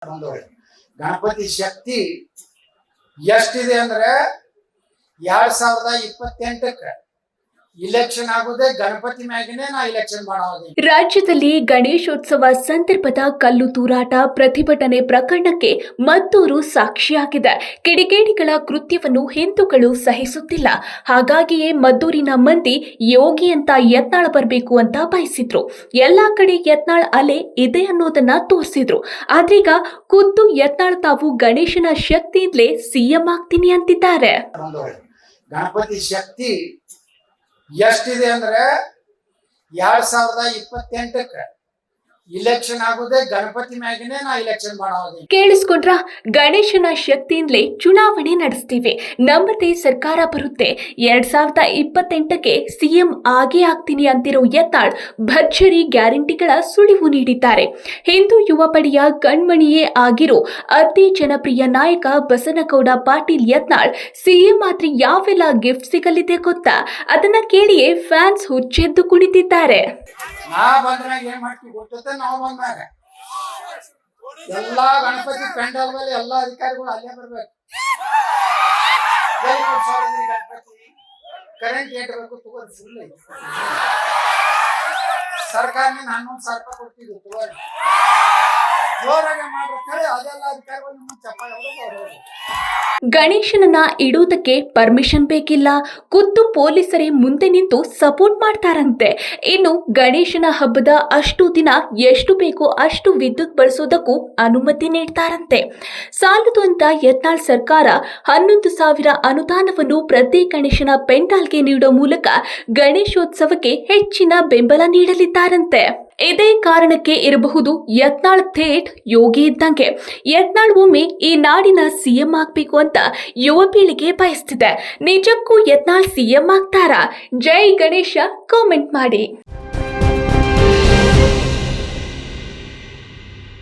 ಗಣಪತಿ ಶಕ್ತಿ ಎಷ್ಟಿದೆ ಅಂದ್ರೆ 2028ಕ್ಕೆ ಇಲೆಕ್ಷನ್ ಆಗುದೇ ಗಣಪತಿ ಮ್ಯಾಗಿನೇ ನಾ ಇಲೆಕ್ಷನ್ ಮಾಡೋದು. ರಾಜ್ಯದಲ್ಲಿ ಗಣೇಶೋತ್ಸವ ಸಂದರ್ಭದ ಕಲ್ಲು ತೂರಾಟ ಪ್ರತಿಭಟನೆ ಪ್ರಕರಣಕ್ಕೆ ಮತ್ತೂರು ಸಾಕ್ಷಿಯಾಗಿದೆ. ಕಿಡಿಗೇಡಿಗಳ ಕೃತ್ಯವನ್ನು ಹಿಂದೂಗಳು ಸಹಿಸುತ್ತಿಲ್ಲ. ಹಾಗಾಗಿಯೇ ಮದ್ದೂರಿನ ಮಂದಿ ಯೋಗಿ ಅಂತ ಯತ್ನಾಳ್ ಬರಬೇಕು ಅಂತ ಬಯಸಿದ್ರು. ಎಲ್ಲಾ ಕಡೆ ಯತ್ನಾಳ್ ಅಲೆ ಇದೆ ಅನ್ನೋದನ್ನ ತೋರಿಸಿದ್ರು. ಆದ್ರೀಗ ಖುದ್ದು ಯತ್ನಾಳ್ ತಾವು ಗಣೇಶನ ಶಕ್ತಿಯಿಂದಲೇ ಸಿಎಂ ಆಗ್ತೀನಿ ಅಂತಿದ್ದಾರೆ. ಗಣಪತಿ ಶಕ್ತಿ ಎಷ್ಟಿದೆ ಅಂದ್ರೆ 2028ಕ್ಕೆ ಇಲೆಕ್ಷನ್ ಆಗುದೇ ಗಣಪತಿ ಮ್ಯಾಗಿನೇ ನಾ ಇಲೆಕ್ಷನ್ ಮಾಡೋದು. ಕೇಳಿಸ್ಕೊಂಡ್ರ? ಗಣೇಶನ ಶಕ್ತಿಯಿಂದಲೇ ಚುನಾವಣೆ ನಡೆಸ್ತೀವಿ, ನಮ್ಮದೇ ಸರ್ಕಾರ ಬರುತ್ತೆ, 2028ಕ್ಕೆ ಸಿಎಂ ಆಗೇ ಆಗ್ತೀನಿ ಅಂತಿರೋ ಯತ್ನಾಳ್ ಭರ್ಜರಿ ಗ್ಯಾರಂಟಿಗಳ ಸುಳಿವು ನೀಡಿದ್ದಾರೆ. ಹಿಂದೂ ಯುವ ಪಡೆಯ ಕಣ್ಮಣಿಯೇ ಆಗಿರೋ ಅತಿ ಜನಪ್ರಿಯ ನಾಯಕ ಬಸನಗೌಡ ಪಾಟೀಲ್ ಯತ್ನಾಳ್ ಸಿಎಂ ಆದ್ರೆ ಯಾವೆಲ್ಲ ಗಿಫ್ಟ್ ಸಿಗಲಿದೆ ಗೊತ್ತಾ? ಅದನ್ನ ಕೇಳಿಯೇ ಫ್ಯಾನ್ಸ್ ಹುಚ್ಚೆದ್ದು ಕುಳಿತಿದ್ದಾರೆ. ನಾ ಬಂದ್ರಾಗ ಏನ್ ಮಾಡ್ತೀವಿ ಗೊತ್ತೈತೆ? ನಾವು ಬಂದಾಗ ಎಲ್ಲಾ ಗಣಪತಿ ಪೆಂಡಲ್ ಮೇಲೆ ಎಲ್ಲಾ ಅಧಿಕಾರಿಗಳು ಅಲ್ಲೇ ಬರ್ಬೇಕು. ಗಣಪತಿ ಕರೆಂಟ್ ಏಟ್ ಬೇಕು ತಗೋರಿ, ಫುಲ್ ಸರ್ಕಾರದಿಂದ 11,000 ರೂಪಾಯಿ ಕೊಡ್ತಿದ್ವಿ, ತಗೋರಿ ಜೋರಾಗೆ ಮಾಡ್ಬೇಕಂದ್ರೆ ಅದೆಲ್ಲ ಅಧಿಕಾರಿಗಳು ನಿಮ್ಮ ಚಪ್ಪಾಳೆ. ಗಣೇಶನನ್ನ ಇಡುವುದಕ್ಕೆ ಪರ್ಮಿಷನ್ ಬೇಕಿಲ್ಲ, ಖುದ್ದು ಪೊಲೀಸರೇ ಮುಂದೆ ನಿಂತು ಸಪೋರ್ಟ್ ಮಾಡ್ತಾರಂತೆ. ಇನ್ನು ಗಣೇಶನ ಹಬ್ಬದ ಅಷ್ಟು ದಿನ ಎಷ್ಟು ಬೇಕೋ ಅಷ್ಟು ವಿದ್ಯುತ್ ಬಳಸೋದಕ್ಕೂ ಅನುಮತಿ ನೀಡ್ತಾರಂತೆ. ಸಾಲದು ಅಂತ ಯತ್ನಾಳ್ ಸರ್ಕಾರ 11,000 ಅನುದಾನವನ್ನು ಪ್ರತಿ ಗಣೇಶನ ಪೆಂಡಾಲ್ಗೆ ನೀಡೋ ಮೂಲಕ ಗಣೇಶೋತ್ಸವಕ್ಕೆ ಹೆಚ್ಚಿನ ಬೆಂಬಲ ನೀಡಲಿದ್ದಾರಂತೆ. ಇದೇ ಕಾರಣಕ್ಕೆ ಇರಬಹುದು ಯತ್ನಾಳ್ ಥೇಟ್ ಯೋಗಿ ಇದ್ದಂಗೆ. ಯತ್ನಾಳ್ ಒಮ್ಮೆ ಈ ನಾಡಿನ ಸಿಎಂ ಆಗ್ಬೇಕು ಅಂತ ಯುವ ಪೀಳಿಗೆ ಬಯಸ್ತಿದೆ. ನಿಜಕ್ಕೂ ಯತ್ನಾಳ್ ಸಿಎಂ ಆಗ್ತಾರಾ? ಜೈ ಗಣೇಶ ಕಾಮೆಂಟ್ ಮಾಡಿ.